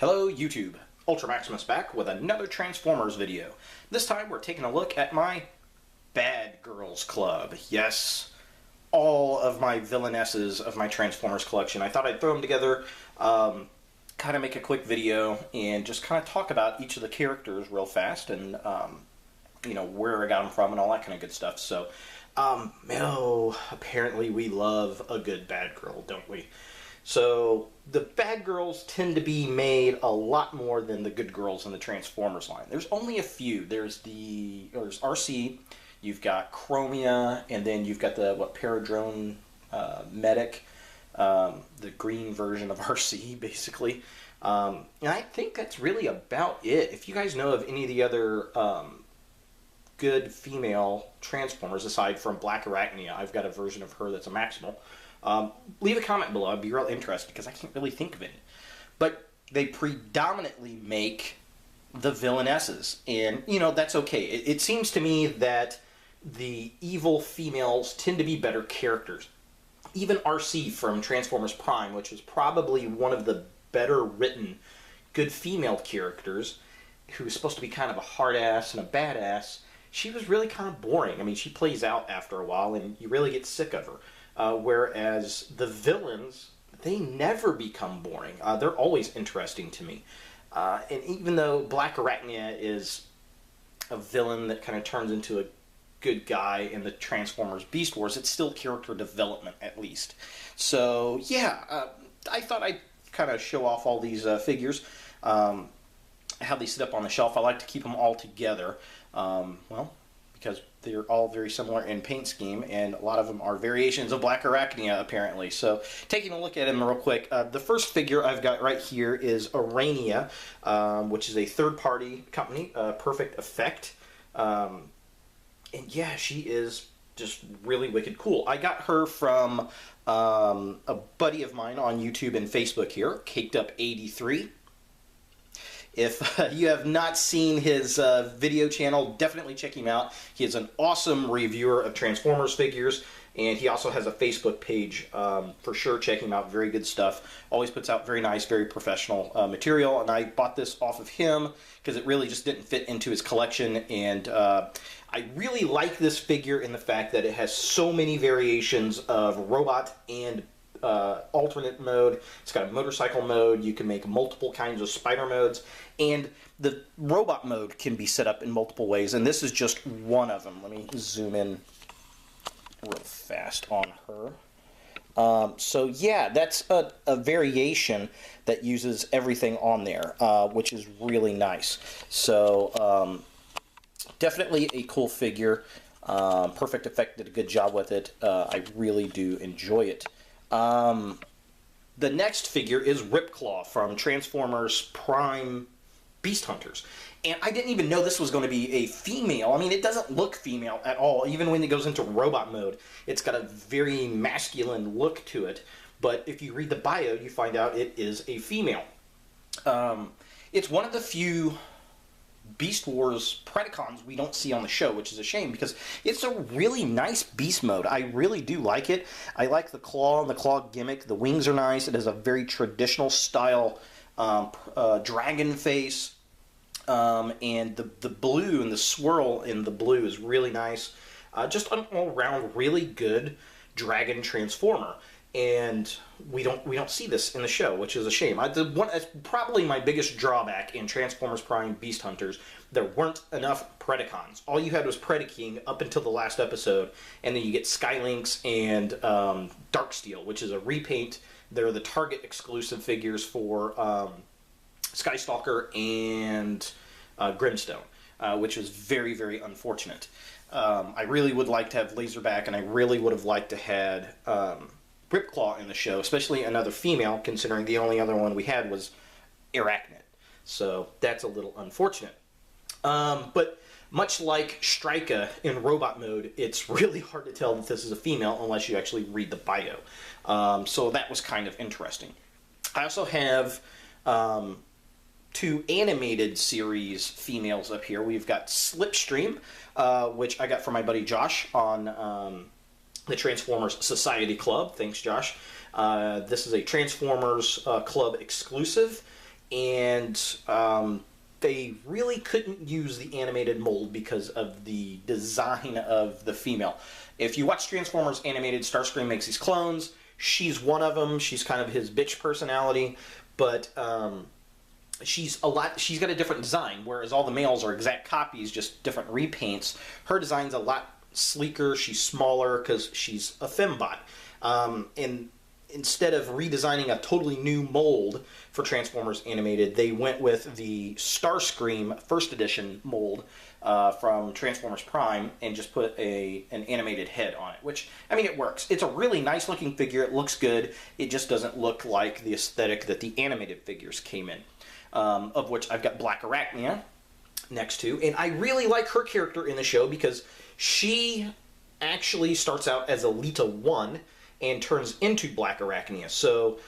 Hello YouTube, Ultra Maximus back with another Transformers video. This time we're taking a look at my Bad Girls Club. Yes, all of my villainesses of my Transformers collection. I thought I'd throw them together, kind of make a quick video, and just kind of talk about each of the characters real fast, and you know, where I got them from and all that kind of good stuff. So, apparently we love a good bad girl, don't we? So, the bad girls tend to be made a lot more than the good girls in the Transformers line. There's only a few. There's Arcee, you've got Chromia, and then you've got the, Paradrone Medic, the green version of Arcee, basically. And I think that's really about it. If you guys know of any of the other good female Transformers, aside from Black Arachnia, I've got a version of her that's a Maximal. Leave a comment below. I'd be real interested because I can't really think of any. But they predominantly make the villainesses, and you know, that's okay. It seems to me that the evil females tend to be better characters. Even Arcee from Transformers Prime, which is probably one of the better written good female characters, who's supposed to be kind of a hard ass and a badass, she was really kind of boring. I mean, she plays out after a while and you really get sick of her. Whereas the villains, they never become boring. They're always interesting to me. And even though Black Arachnia is a villain that kind of turns into a good guy in the Transformers Beast Wars, it's still character development, at least. So, yeah, I thought I'd kind of show off all these figures, how they sit up on the shelf. I like to keep them all together, well, because they're all very similar in paint scheme, and a lot of them are variations of Black Arachnia, apparently. So, taking a look at them real quick, the first figure I've got right here is Aranea, which is a third-party company, Perfect Effect. And yeah, she is just really wicked cool. I got her from a buddy of mine on YouTube and Facebook here, Caked Up 83. If you have not seen his video channel, definitely check him out. He is an awesome reviewer of Transformers figures, and he also has a Facebook page. For sure, check him out. Very good stuff. Always puts out very nice, very professional material, and I bought this off of him because it really just didn't fit into his collection, and I really like this figure in the fact that it has so many variations of robot and alternate mode. It's got a motorcycle mode. You can make multiple kinds of spider modes, and the robot mode can be set up in multiple ways, and this is just one of them. Let me zoom in real fast on her. So yeah, that's a variation that uses everything on there, which is really nice. So definitely a cool figure. Perfect Effect did a good job with it. I really do enjoy it. The next figure is Ripclaw from Transformers Prime Beast Hunters. And I didn't even know this was going to be a female. I mean, it doesn't look female at all. Even when it goes into robot mode, it's got a very masculine look to it. But if you read the bio, you find out it is a female. It's one of the few Beast Wars Predacons we don't see on the show, which is a shame because it's a really nice beast mode. I really do like it. I like the claw and the claw gimmick. The wings are nice. It has a very traditional style dragon face, and the blue and the swirl in the blue is really nice. Just an all-around really good dragon transformer. And we don't see this in the show, which is a shame. That's probably my biggest drawback in Transformers Prime Beast Hunters. There weren't enough Predacons. All you had was Predaking up until the last episode, and then you get Skylinks and Darksteel, which is a repaint. They're the Target exclusive figures for Skystalker and Grimstone, which was very, very unfortunate. I really would like to have Laserback, and I really would have liked to had Ripclaw in the show, especially another female, considering the only other one we had was Arachnid. So that's a little unfortunate. But much like Strika in robot mode, it's really hard to tell that this is a female unless you actually read the bio. So that was kind of interesting. I also have 2 animated series females up here. We've got Slipstream, which I got from my buddy Josh on the Transformers Society Club. Thanks, Josh. This is a Transformers Club exclusive, and they really couldn't use the animated mold because of the design of the female. If you watch Transformers Animated, Starscream makes these clones. She's one of them. She's kind of his bitch personality, but she's got a different design, whereas all the males are exact copies, just different repaints. Her design's a lot sleeker. She's smaller because she's a fembot. And instead of redesigning a totally new mold for Transformers Animated, they went with the Starscream First Edition mold from Transformers Prime and just put an animated head on it, which, I mean, it works. It's a really nice looking figure. It looks good. It just doesn't look like the aesthetic that the animated figures came in, of which I've got Black Arachnia next to. And I really like her character in the show because she actually starts out as Elita 1 and turns into Black Arachnia. So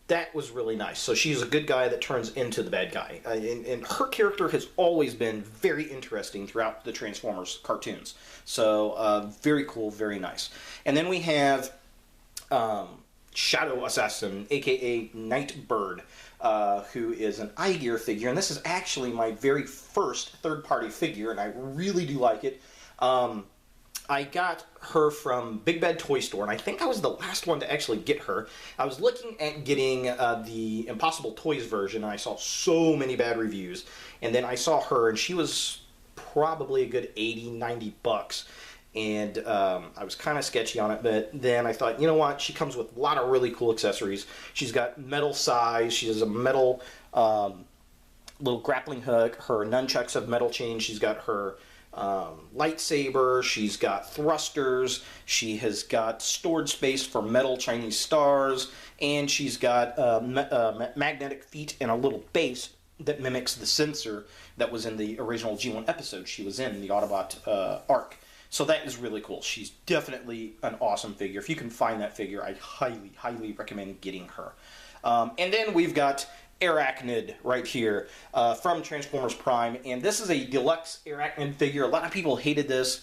that was really nice. So she's a good guy that turns into the bad guy. And her character has always been very interesting throughout the Transformers cartoons. So very cool, very nice. And then we have Shadow Assassin, a.k.a. Nightbird, who is an Igear figure. And this is actually my very first third-party figure, and I really do like it. I got her from Big Bad Toy Store, and I think I was the last one to actually get her. I was looking at getting the Impossible Toys version, and I saw so many bad reviews. And then I saw her, and she was probably a good 80, 90 bucks. And I was kind of sketchy on it, but then I thought, you know what? She comes with a lot of really cool accessories. She's got metal size. She has a metal little grappling hook. Her nunchucks have metal chains. She's got her lightsaber, she's got thrusters, she has got storage space for metal Chinese stars, and she's got magnetic feet and a little base that mimics the sensor that was in the original G1 episode she was in, the Autobot arc. So that is really cool. She's definitely an awesome figure. If you can find that figure, I highly, highly recommend getting her. And then we've got Airachnid right here from Transformers Prime, and this is a deluxe Airachnid figure. A lot of people hated this.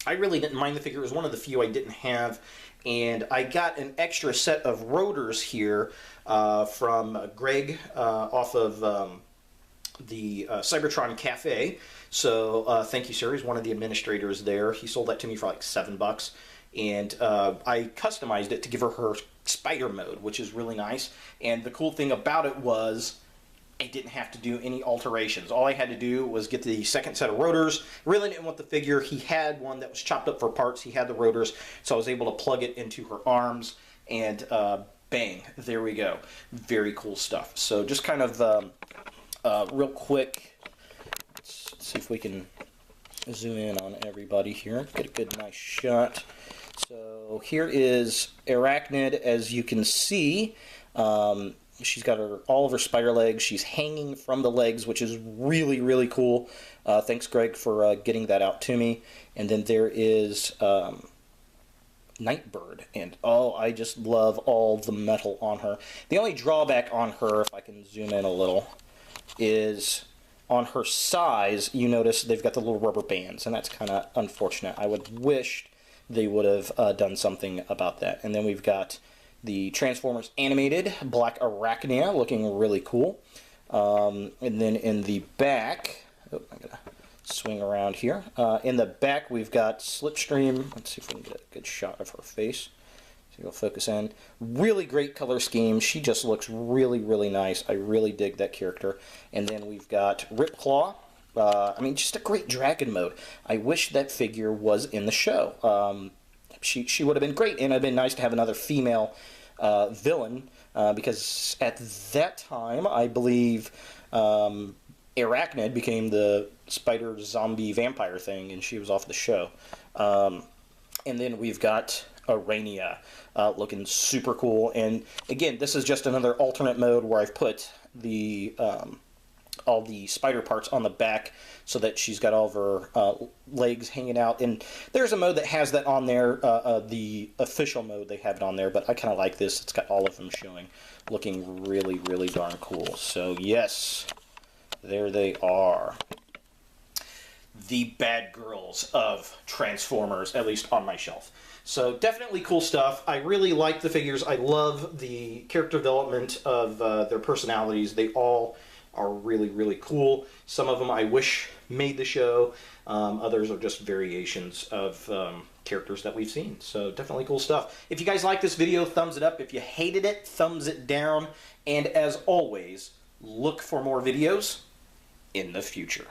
I really didn't mind the figure. It was one of the few I didn't have, and I got an extra set of rotors here from Greg off of the Cybertron Cafe. So thank you, sir. He's one of the administrators there. He sold that to me for like $7, and I customized it to give her spider mode, which is really nice. And the cool thing about it was I didn't have to do any alterations. All I had to do was get the second set of rotors. Really didn't want the figure. He had one that was chopped up for parts. He had the rotors, so I was able to plug it into her arms, and bang, there we go. Very cool stuff. So just kind of real quick, let's see if we can zoom in on everybody here. Get a good, nice shot. So here is Arachnid, as you can see. She's got all of her spider legs. She's hanging from the legs, which is really, really cool. Thanks, Greg, for getting that out to me. And then there is Nightbird. And, oh, I just love all the metal on her. The only drawback on her, if I can zoom in a little, is on her size, you notice they've got the little rubber bands, and that's kind of unfortunate. I would wish they would have done something about that. And then we've got the Transformers Animated Black Arachnia, looking really cool. And then in the back, oh, I'm going to swing around here. In the back, we've got Slipstream. Let's see if we can get a good shot of her face. So you'll focus in. Really great color scheme. She just looks really, really nice. I really dig that character. And then we've got Ripclaw. I mean, just a great dragon mode. I wish that figure was in the show. She would have been great, and it would have been nice to have another female villain, because at that time, I believe Arachnid became the spider zombie vampire thing, and she was off the show. And then we've got Aranea, looking super cool. And again, this is just another alternate mode where I've put all the spider parts on the back so that she's got all of her legs hanging out. And there's a mode that has that on there, the official mode, they have it on there, but I kind of like this. It's got all of them showing, looking really, really darn cool. So yes, there they are. The bad girls of Transformers, at least on my shelf. So definitely cool stuff. I really like the figures. I love the character development of their personalities. They all are really, really cool. Some of them I wish made the show. Others are just variations of characters that we've seen. So definitely cool stuff. If you guys like this video, thumbs it up. If you hated it, thumbs it down. And as always, look for more videos in the future.